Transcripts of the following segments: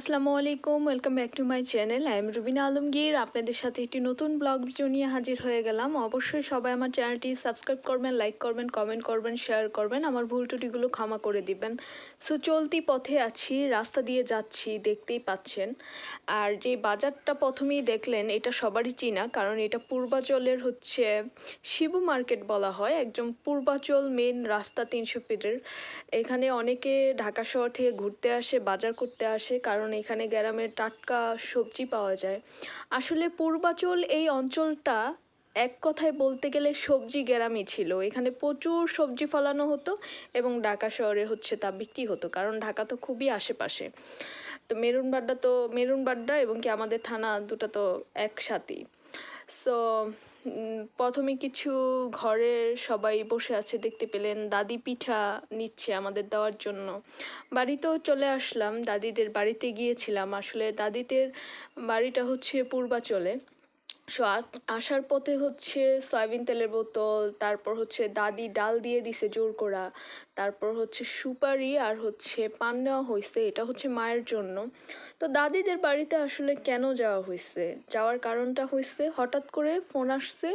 আসসালামু আলাইকুম, welcome back to my channel. I am Rubina Alamgir. আপনাদের সাথে একটি নতুন ব্লগ ভিডিও নিয়ে হাজির হয়ে গেলাম। অবশ্যই সবাই আমার চ্যানেলটি সাবস্ক্রাইব করবেন, লাইক করবেন, কমেন্ট করবেন, শেয়ার করবেন, আমার ভুল ত্রুটিগুলো ক্ষমা করে দিবেন। সো চলতি পথে আছি, রাস্তা দিয়ে যাচ্ছি, দেখতেই পাচ্ছেন। আর যে বাজারটা প্রথমেই দেখলেন এটা সবারই চিনা, কারণ এটা পূর্বাচলের হচ্ছে শিবু মার্কেট বলা হয়, একদম পূর্বাচল মেন রাস্তা 300 ফিটের। এখানে অনেকে ঢাকা শহর থেকে ঘুরতে আসে, বাজার করতে আসে, কারণ এখানে গ্রামের টাটকা সবজি পাওয়া যায়। আসলে পূর্বাচল এই অঞ্চলটা এক কথায় বলতে গেলে সবজি গ্রামই ছিল। এখানে প্রচুর সবজি ফলানো হতো এবং ঢাকা শহরে হচ্ছে তা বিক্রি হতো, কারণ ঢাকা তো খুবই আশেপাশে। তো মেরুনবাড্ডা এবং কি আমাদের থানা দুটো তো একসাথেই। সো প্রথমে কিছু ঘরের সবাই বসে আছে, দেখতে পেলেন দাদি পিঠা নিচ্ছে আমাদের দেওয়ার জন্য। বাড়িতেও চলে আসলাম, দাদিদের বাড়িতে গিয়েছিলাম। আসলে দাদিদের বাড়িটা হচ্ছে পূর্বাচলে। সো আসার পথে হচ্ছে সয়াবিন তেলের বোতল, তারপর হচ্ছে দাদি ডাল দিয়ে দিছে জোর করা, তারপর হচ্ছে সুপারি আর হচ্ছে পান নেওয়া হয়েছে, এটা হচ্ছে মায়ের জন্য। তো দাদিদের বাড়িতে আসলে কেন যাওয়া হয়েছে, যাওয়ার কারণটা হয়েছে হঠাৎ করে ফোন আসছে,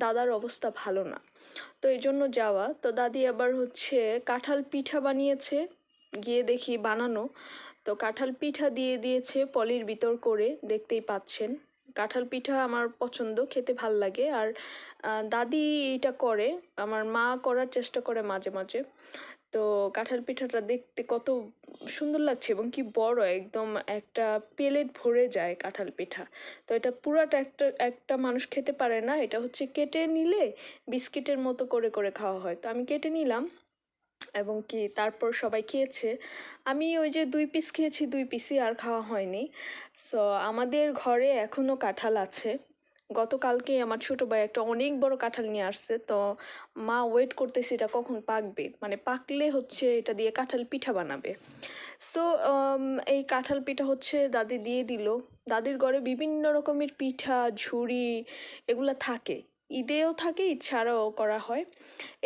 দাদার অবস্থা ভালো না, তো এই জন্য যাওয়া। তো দাদি আবার হচ্ছে কাঁঠাল পিঠা বানিয়েছে, গিয়ে দেখি বানানো। তো কাঁঠাল পিঠা দিয়ে দিয়েছে পলির ভিতর করে, দেখতেই পাচ্ছেন। কাঁঠাল পিঠা আমার পছন্দ, খেতে ভাল লাগে। আর দাদি এটা করে, আমার মা করার চেষ্টা করে মাঝে মাঝে। তো কাঁঠাল পিঠাটা দেখতে কত সুন্দর লাগছে এবং কি বড়, একদম একটা প্লেট ভরে যায় কাঁঠাল পিঠা। তো এটা পুরাটা একটা একটা মানুষ খেতে পারে না, এটা হচ্ছে কেটে নিলে বিস্কিটের মতো করে করে খাওয়া হয়। তো আমি কেটে নিলাম এবং কি তারপর সবাই খেয়েছে। আমি ওই যে 2 পিস খেয়েছি, 2 পিসই, আর খাওয়া হয়নি। সো আমাদের ঘরে এখনও কাঁঠাল আছে। গতকালকে আমার ছোটো ভাই একটা অনেক বড় কাঁঠাল নিয়ে আসছে। তো মা ওয়েট করতেছে এটা কখন পাকবে, মানে পাকলে হচ্ছে এটা দিয়ে কাঁঠাল পিঠা বানাবে। সো এই কাঁঠাল পিঠা হচ্ছে দাদি দিয়ে দিল। দাদির ঘরে বিভিন্ন রকমের পিঠা, ঝুড়ি এগুলো থাকে, ঈদেও থাকে, ঈদ ছাড়াও করা হয়।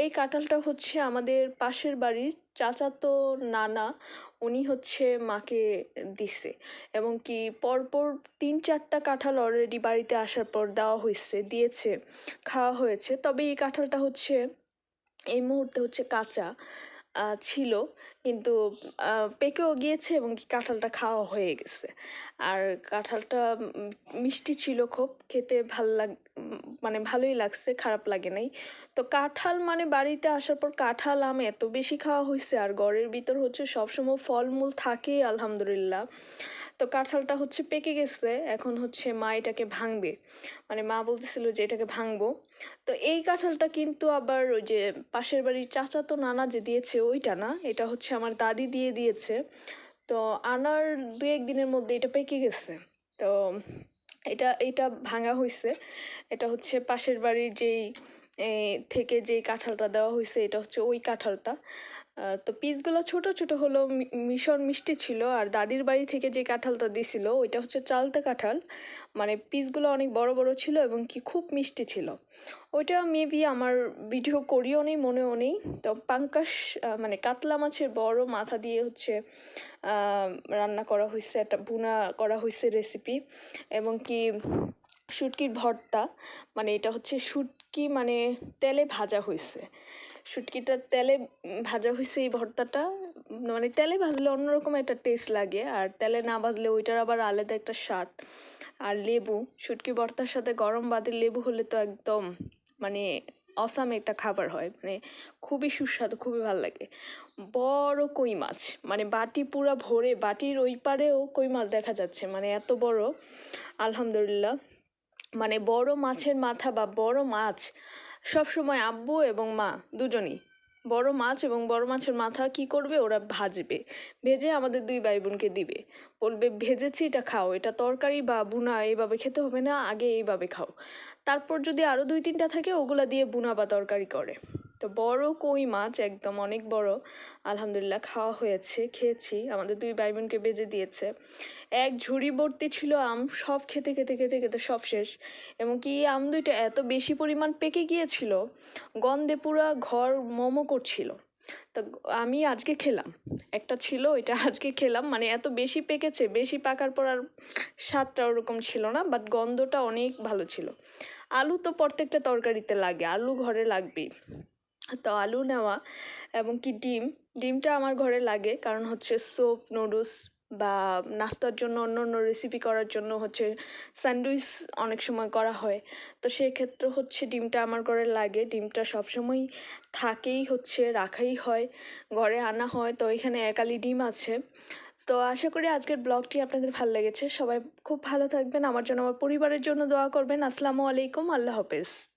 এই কাঁঠালটা হচ্ছে আমাদের পাশের বাড়ির চাচাতো নানা, উনি হচ্ছে মাকে দিছে। এবং কি পরপর 3-4টা কাঁঠাল অলরেডি বাড়িতে আসার পর দেওয়া হয়েছে, দিয়েছে, খাওয়া হয়েছে। তবে এই কাঁঠালটা হচ্ছে এই মুহূর্তে হচ্ছে কাঁচা ছিল, কিন্তু পেকেও গিয়েছে এবং কি কাঁঠালটা খাওয়া হয়ে গেছে। আর কাঁঠালটা মিষ্টি ছিল খুব, খেতে মানে ভালোই লাগছে, খারাপ লাগে নাই। তো কাঁঠাল মানে বাড়িতে আসার পর কাঁঠাল আম এত বেশি খাওয়া হয়েছে, আর ঘরের ভিতর হচ্ছে সবসময় ফলমূল থাকেই আলহামদুলিল্লাহ। তো কাঁঠালটা হচ্ছে পেকে গেছে, এখন হচ্ছে মা এটাকে ভাঙবে, মানে মা বলতেছিল যে এটাকে ভাঙবো। তো এই কাঁঠালটা কিন্তু আবার ওই যে পাশের বাড়ির চাচাতো নানা যে দিয়েছে ওইটা না, এটা হচ্ছে আমার দাদি দিয়ে দিয়েছে। তো আনার 2-1 দিনের মধ্যে এটা পেকে গেছে। তো এটা ভাঙা হয়েছে। এটা হচ্ছে পাশের বাড়ির যেই থেকে যেই কাঁঠালটা দেওয়া হয়েছে, এটা হচ্ছে ওই কাঁঠালটা। তো পিসগুলো ছোট ছোট হলেও ভীষণ মিষ্টি ছিল। আর দাদির বাড়ি থেকে যে কাঁঠালটা দিছিল ওইটা হচ্ছে চালতা কাঁঠাল, মানে পিসগুলো অনেক বড় বড় ছিল এবং কি খুব মিষ্টি ছিল। ওইটা মেবি আমার ভিডিও করিও নেই, মনেও নেই। তো পাঙ্কাশ মানে কাতলা মাছের বড় মাথা দিয়ে হচ্ছে রান্না করা হয়েছে, একটা ভুনা করা হয়েছে রেসিপি। এবং কি শুটকির ভর্তা, মানে এটা হচ্ছে শুটকি মানে তেলে ভাজা হয়েছে, শুটকিটা তেলে ভাজা হয়েছে এই ভর্তাটা। মানে তেলে ভাজলে অন্যরকম একটা টেস্ট লাগে, আর তেলে না ভাজলে ওইটার আবার আলাদা একটা স্বাদ। আর লেবু, শুটকি ভর্তার সাথে গরম বাদের লেবু হলে তো একদম মানে অসাম একটা খাবার হয়, মানে খুবই সুস্বাদু, খুবই ভালো লাগে। বড় কই মাছ, মানে বাটি পুরা ভরে, বাটির ওই পারেও কই মাছ দেখা যাচ্ছে, মানে এত বড়, আলহামদুলিল্লাহ। মানে বড় মাছের মাথা বা বড় মাছ সবসময় আব্বু এবং মা দুজনই বড় মাছ এবং বড় মাছের মাথা কি করবে, ওরা ভাজবে, ভেজে আমাদের 2 ভাই বোনকে দিবে, বলবে ভেজেছি এটা খাও, এটা তরকারি বা বুনা এইভাবে খেতে হবে না, আগে এইভাবে খাও। তারপর যদি আরও 2-3টা থাকে ওগুলা দিয়ে বুনা বা তরকারি করে। তো বড় কই মাছ একদম অনেক বড়, আলহামদুলিল্লাহ খাওয়া হয়েছে, খেয়েছি, আমাদের 2 ভাই বোনকে বেজে দিয়েছে। এক ঝুড়ি ভর্তি ছিল আম, সব খেতে খেতে খেতে খেতে সব শেষ। এবং কি এই আম দুইটা এত বেশি পরিমাণ পেকে গিয়েছিল, গন্ধে পুরা ঘর মোমো করছিল। তো আমি আজকে খেলাম, একটা ছিল এটা আজকে খেলাম, মানে এত বেশি পেকেছে, বেশি পাকার পর আর স্বাদটা ওরকম ছিল না, বাট গন্ধটা অনেক ভালো ছিল। আলু তো প্রত্যেকটা তরকারিতে লাগে, আলু ঘরে লাগবেই। তো আলু নেওয়া এবং কি ডিমটা আমার ঘরে লাগে, কারণ হচ্ছে স্যুপ, নুডলস বা নাস্তার জন্য অন্য অন্য রেসিপি করার জন্য হচ্ছে স্যান্ডউইচ অনেক সময় করা হয়। তো সেক্ষেত্রে হচ্ছে ডিমটা আমার ঘরে লাগে, ডিমটা সবসময় থাকেই, হচ্ছে রাখাই হয়, ঘরে আনা হয়। তো এখানে একালি ডিম আছে। তো আশা করি আজকের ব্লগটি আপনাদের ভালো লেগেছে। সবাই খুব ভালো থাকবেন, আমার জন্য, আমার পরিবারের জন্য দোয়া করবেন। আসসালামু আলাইকুম, আল্লাহ হাফেজ।